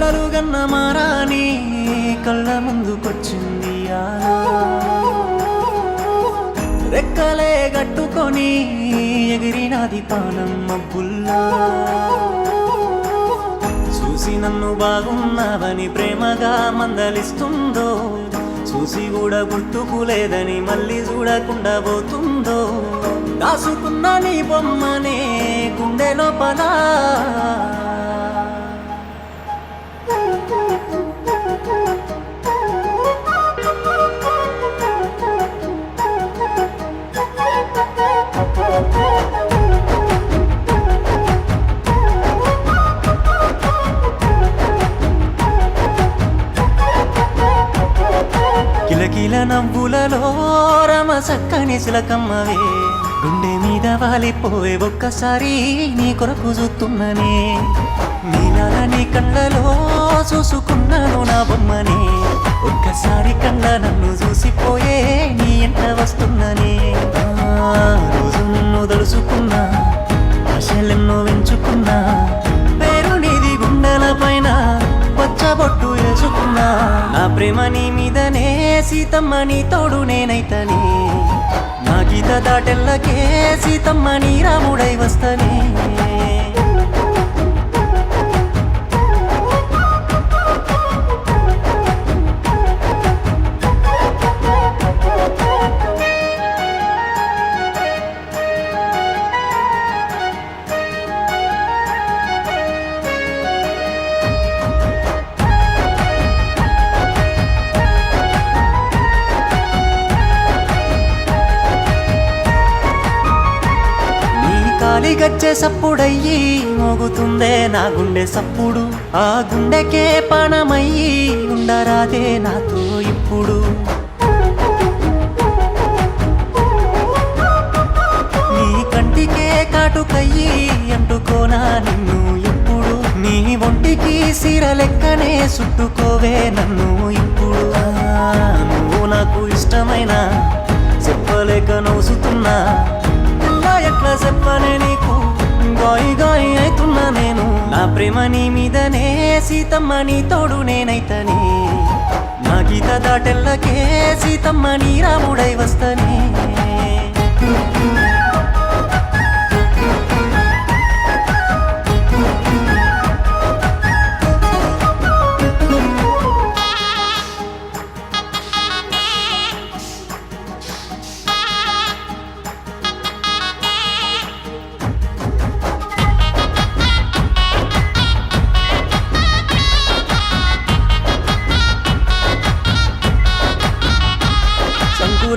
కలలు గన్న మారాని కళ్ళ ముందుకొచ్చింది రెక్కలే గట్టుకొని ఎగిరినాది పానం మబ్బుల్లా చూసి నన్ను బాగున్నావని ప్రేమగా మందలిస్తుందో చూసి కూడా గుర్తుకులేదని మళ్ళీ చూడకుండా పోతుందో దాసుకున్న నీ బొమ్మనే గుండె లోపల కిలకిల నవ్వులలో రమ చక్కని చిలకమ్మవే గుండె మీద వాలిపోయే ఒక్కసారి నీ కొరకు చూస్తున్ననే నీలాల నీ కళ్ళలో చూసుకున్నాను నా బొమ్మనే ఒక్కసారి కళ్ళ నన్ను చూసిపోయే నీ ఎంట వస్తున్ననే రోజు నిన్ను తలుసుకున్నా ఆశలెన్నో వెంచుకున్నా పేరు నీది గుండెల పైన పచ్చబొట్టు వేసుకున్నా నా ప్రేమ నీ మీదనే సీతమ్మ నీ తోడు నేనైతనే నా గీత దాటెల్లకే సీతమ్మ నీ రాముడై వస్తనే గజ్జె సప్పుడయ్యి మోగుతుందే నా గుండె సప్పుడు ఆ గుండెకే పానమయ్యి ఉండరాదే నాతో ఇప్పుడు నీ కంటికే కాటుకయ్యి అంటుకోనా నిన్ను ఇప్పుడు నీ ఒంటికి సీర లెక్కనే చుట్టుకోవే నన్ను ఇప్పుడు నువ్వు నాకు ఇష్టమైన చెప్పలేక నవ్వుతున్నా ఎట్లా చెప్పనే నీకు గాయి గాయి అవుతున్నా నేను నా ప్రేమ నీ మీదనే సీతమ్మ నీ తోడు నేనైతనే నా గీత దాటెల్లకే సీతమ్మ నీ రాముడై వస్తనే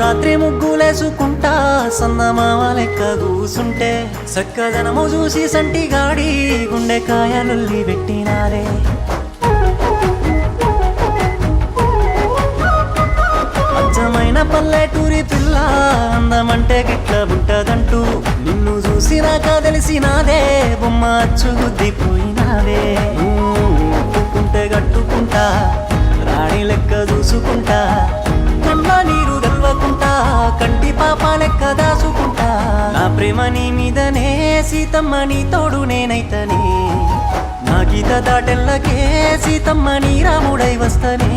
రాత్రి ముగ్గులేసుకుంటా సన్నమామ లెక్క కూసుంటే చక్కదనము చూసి సంటిగాడి గుండెకాయలుల్లి పెట్టినారే అచ్చమైన పల్లెటూరి పిల్ల అందమంటే గిట్ల ఉంటదంటూ నిన్ను చూసినాక తెలిసినాదే బొమ్మ అచ్చు గుద్దిపోయినావే ఒప్పుకుంటే గట్టుకుంటా రాణి లెక్క చూసుకుంటా కళ్ళ నీరు తెల్వకుంటా కంటి పాప లెక్క దాసుకుంటా నా ప్రేమ నీ మీదనే సీతమ్మ నీ తోడు నేనైతనే నా గీత దాటెల్లకే సీతమ్మ నీ రాముడై వస్తనే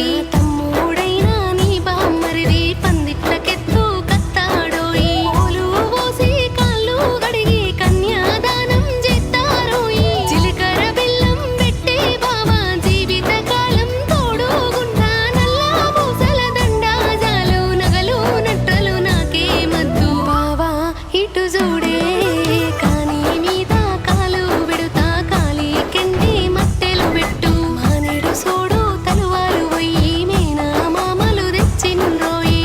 కత్తాడోయి తమ్ముడైనా నీ బామ్మరిది పందిట్లకెత్తు కత్తాడోయి పూలు పోసి కాళ్ళు గడిగి కన్యాదానం చేస్తారోయి చిలకర బెల్లం పెట్టే బావా జీవిత కాలం తోడుగుంటా నల్ల పూసల దండాజాలు నగలు నట్రలు నాకే మద్దు బావా ఇటు చూడే కాని మీద కాలు విడుతా కాలి కెండి మట్టెలు పెట్టు మానేడు సోడు తలువాలు పోయి మేనా మామలు తెచ్చిన్రోయి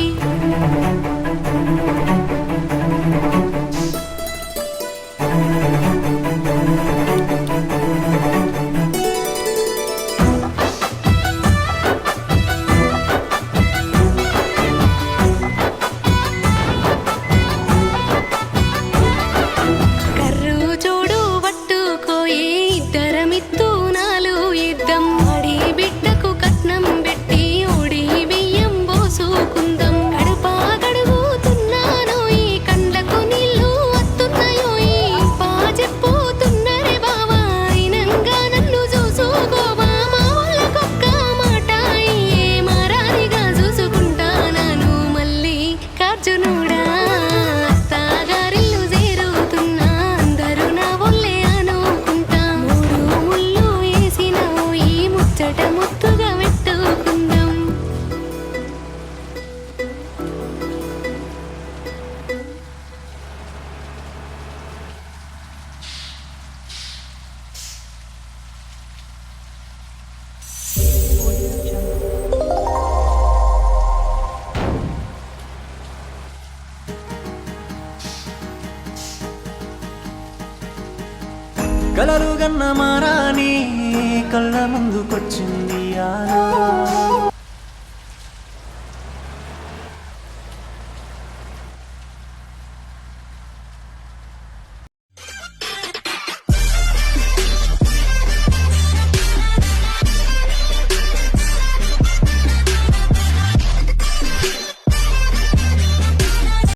కర్రు చూడు పట్టుకోయి ఇద్దరమిత్తు నాలు ఇద్దం ఆడి బిడ్డకు కట్నం పెట్టి ఓడి బియ్యం పోసుకుందాం కడుపా గడుగుతున్నానోయి కండ్లకు నీళ్ళు వస్తున్నాయోయి పా చెప్పుతున్నరే బావా అయినంగా నన్ను చూసుకోవా మా వాళ్ళకొక్క మాట అయ్యే మారారిగా చూసుకుంటానాను మళ్ళీ కార్జునుడా అత్తగారిల్లు చేరుతున్నా అందరూ నా ఒళ్ళే అనుకుంటా మూడు ముళ్ళు వేసిన ఈ ముచ్చట ముత్తుగా పెట్టుకుందాం కలలు గన్న మారాని కళ్ళ ముందుకొచ్చింది ఆలో